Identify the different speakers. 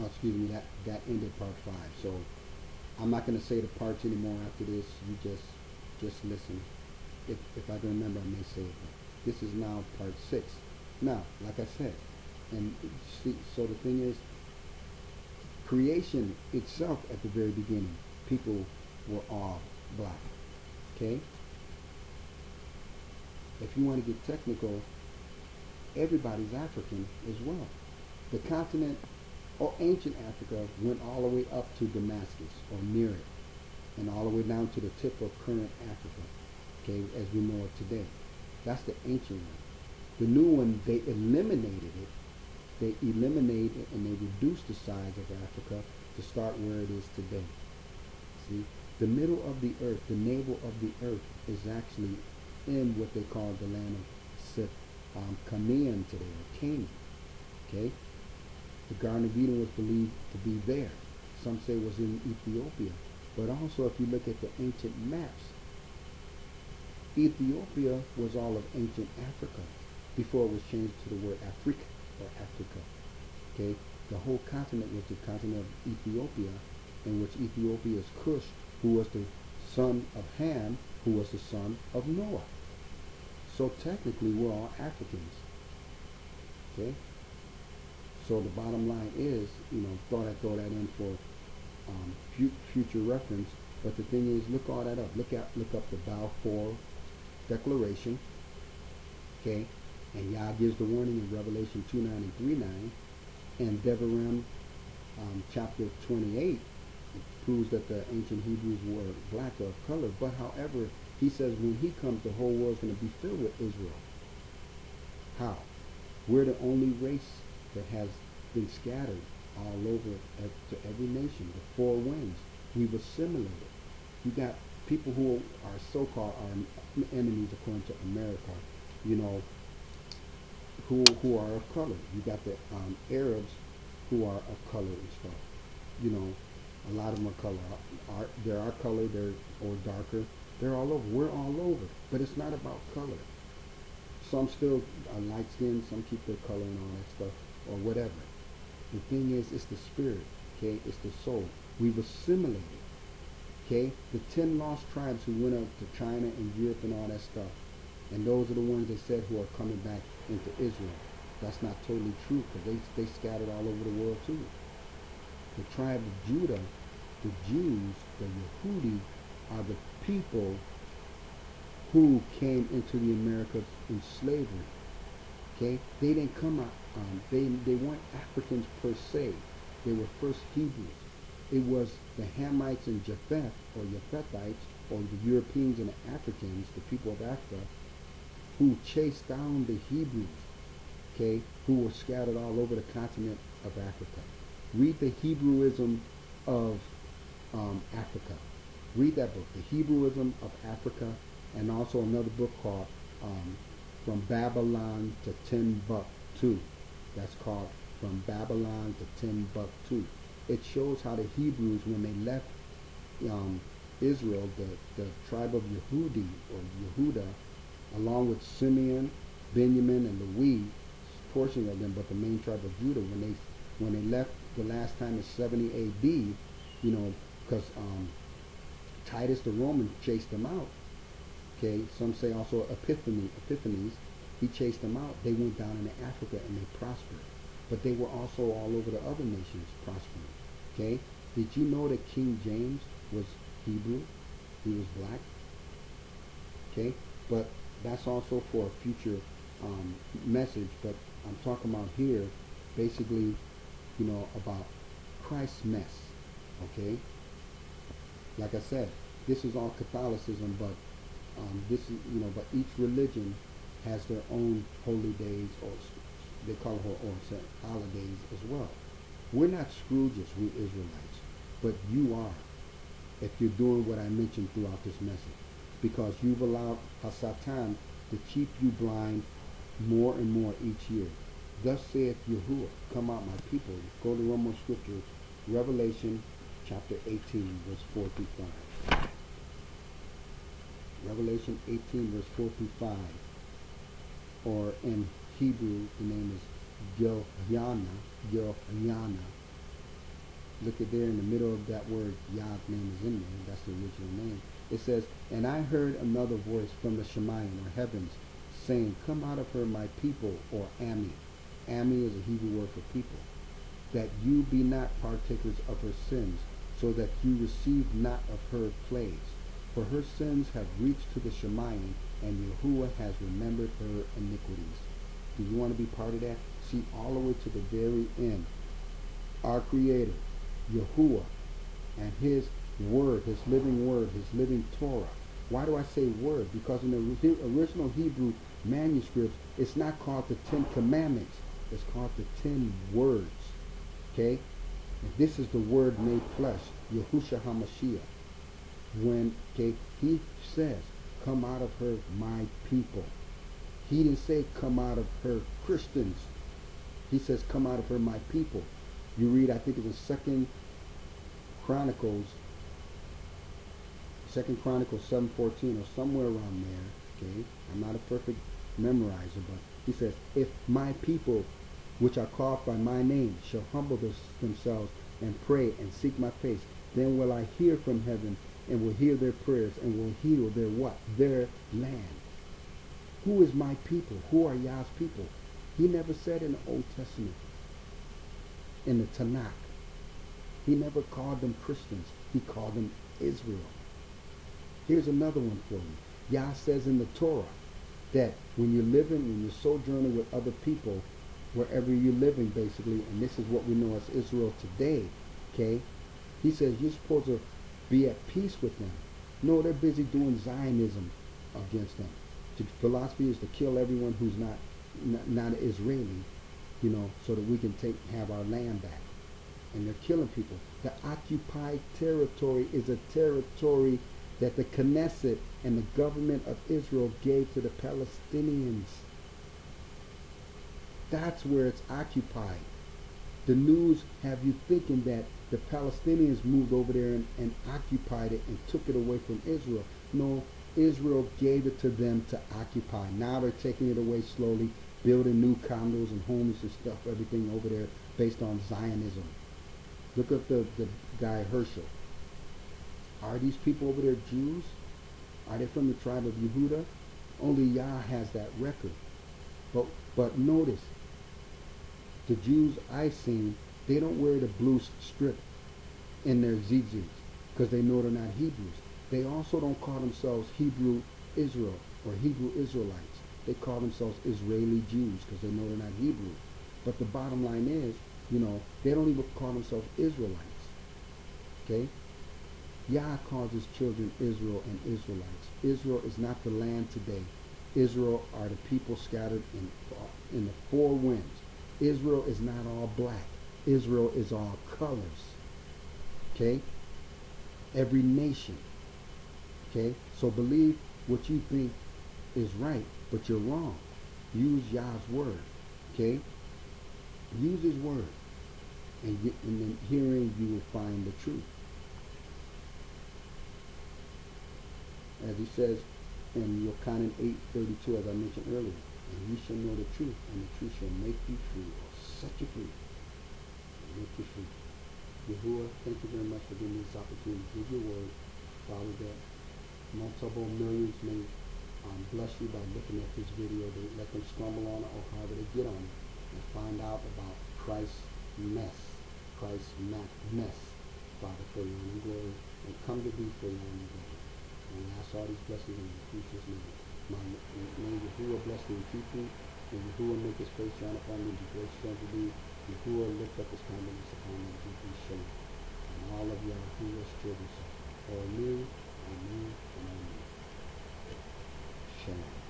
Speaker 1: excuse me, that ended part 5. So I'm not going to say the parts anymore after this. You just listen. If I can remember, I may say it. But this is now part 6. Now, like I said, and see, so the thing is, creation itself at the very beginning, people were all black. Okay? If you want to get technical, everybody's African as well. The continent or ancient Africa went all the way up to Damascus or near it, and all the way down to the tip of current Africa, okay, as we know it today. That's the ancient one. The new one, they eliminated it. They eliminated and they reduced the size of Africa to start where it is today. See, the middle of the earth, the navel of the earth, is actually in what they call the land of Sith, Canaan today, or Canaan. Okay, the Garden of Eden was believed to be there. Some say it was in Ethiopia, but also if you look at the ancient maps, Ethiopia was all of ancient Africa before it was changed to the word Africa or Africa. Okay, the whole continent was the continent of Ethiopia, in which Ethiopia is Cush, who was the son of Ham, who was the son of Noah. So technically, we're all Africans. Okay, so the bottom line is, thought I'd throw that in for future reference. But the thing is, look all that up. Look up the Balfour Declaration. Okay, and Yah gives the warning in Revelation 2:9 and 3:9, and Devarim chapter 28 proves that the ancient Hebrews were black or of color. But however, he says when he comes, the whole world's going to be filled with Israel. How? We're the only race that has been scattered all over to every nation, the four winds. We've assimilated. You got people who are so-called our enemies according to America, who are of color. You got the Arabs who are of color and stuff. A lot of them are color. They're our color, or darker. They're all over. We're all over. But it's not about color. Some still are light skinned, some keep their color and all that stuff, or whatever. The thing is, it's the spirit, okay? It's the soul. We've assimilated, okay? The 10 lost tribes who went up to China and Europe and all that stuff, and those are the ones they said who are coming back into Israel. That's not totally true, because they scattered all over the world too. The tribe of Judah, the Jews, the Yehudi, are the people who came into the Americas in slavery. Okay, they didn't come out. They weren't Africans per se. They were first Hebrews. It was the Hamites and Japheth, or Japhethites, or the Europeans and the Africans, the people of Africa, who chased down the Hebrews. Okay, who were scattered all over the continent of Africa. Read the Hebrewism of Africa. Read that book, The Hebrewism of Africa, and also another book called From Babylon to Timbuktu. That's called From Babylon to Timbuktu. It shows how the Hebrews, when they left Israel, the tribe of Yehudi or Yehuda, along with Simeon, Benjamin, and Levi, portion of them, but the main tribe of Judah, when they left the last time in 70 A.D., because Titus the Roman chased them out. Okay, some say also Epiphanes, he chased them out. They went down into Africa and they prospered. But they were also all over the other nations prospering. Okay, did you know that King James was Hebrew? He was black. Okay, but that's also for a future message. But I'm talking about here, basically, about Christ's mess. Okay, like I said, this is all Catholicism, but but each religion has their own holy days, or they call it or holidays as well. We're not Scrooges, we Israelites, but you are, if you're doing what I mentioned throughout this message, because you've allowed hasatan to keep you blind more and more each year. Thus saith Yahuwah, come out my people. Go to one more scripture, Revelation chapter 18, verse 4 through 5. Revelation 18, verse 4 through 5. Or in Hebrew, the name is Gilhyana, Look at there in the middle of that word, Yah's name is in there. That's the original name. It says, and I heard another voice from the Shemayim, or heavens, saying, come out of her, my people, or Ami. Ami is a Hebrew word for people. That you be not partakers of her sins, so that you receive not of her plagues. For her sins have reached to the Shemayim, and Yahuwah has remembered her iniquities. Do you want to be part of that? See, all the way to the very end. Our Creator, Yahuwah, and His Word, His living Word, His living Torah. Why do I say Word? Because in the original Hebrew manuscripts, it's not called the 10 Commandments. It's called the 10 Words. Okay? And this is the Word made flesh, Yahushua HaMashiach. When, okay, He says, come out of her, my people. He didn't say, come out of her, Christians. He says, come out of her, my people. You read, I think it was Second Chronicles 7:14 or somewhere around there. Okay, I'm not a perfect memorizer, but he says, if my people, which are called by my name, shall humble themselves and pray and seek my face, then will I hear from heaven and will hear their prayers and will heal their what? Their land. Who is my people? Who are Yah's people? He never said in the Old Testament, in the Tanakh. He never called them Christians. He called them Israel. Here's another one for you. Yah says in the Torah that when you're sojourning with other people, wherever you're living basically, and this is what we know as Israel today, okay? He says you're supposed to be at peace with them. No, they're busy doing Zionism against them. The philosophy is to kill everyone who's not an Israeli, so that we can have our land back. And they're killing people. The occupied territory is a territory that the Knesset and the government of Israel gave to the Palestinians. That's where it's occupied. The news have you thinking that the Palestinians moved over there and occupied it and took it away from Israel. No, Israel gave it to them to occupy. Now they're taking it away slowly, building new condos and homes and stuff, everything over there based on Zionism. Look up the guy Herschel. Are these people over there Jews? Are they from the tribe of Yehuda? Only Yah has that record. But notice, the Jews I've seen, they don't wear the blue strip in their tzitzis because they know they're not Hebrews. They also don't call themselves Hebrew Israel or Hebrew Israelites. They call themselves Israeli Jews because they know they're not Hebrew. But the bottom line is, they don't even call themselves Israelites. Okay? Yah calls his children Israel and Israelites. Israel is not the land today. Israel are the people scattered in the four winds. Israel is not all black. Israel is all colors. Okay? Every nation. Okay? So believe what you think is right, but you're wrong. Use Yah's word. Okay? Use his word. And in hearing you will find the truth. As he says in Yochanan 8:32, as I mentioned earlier, and you shall know the truth, and the truth shall make you free, or set you free. Make you free. Yahuwah, thank you very much for giving me this opportunity to give your word. Father, that multiple millions may bless you by looking at this video. They let them stumble on it, or however they get on it, and find out about Christ's mess. Christ's mess, Father, for your own glory, and come to be for your own glory. And we ask all these blessings in Yahushua's name. May Yahuwah bless me and keep me. May Yahuwah make his face shine upon me and be gracious unto thee. Yahuwah lift up his countenance upon me and give me shalom. And all of Yahuwah's children say, amen, amen, and amen. Shalom.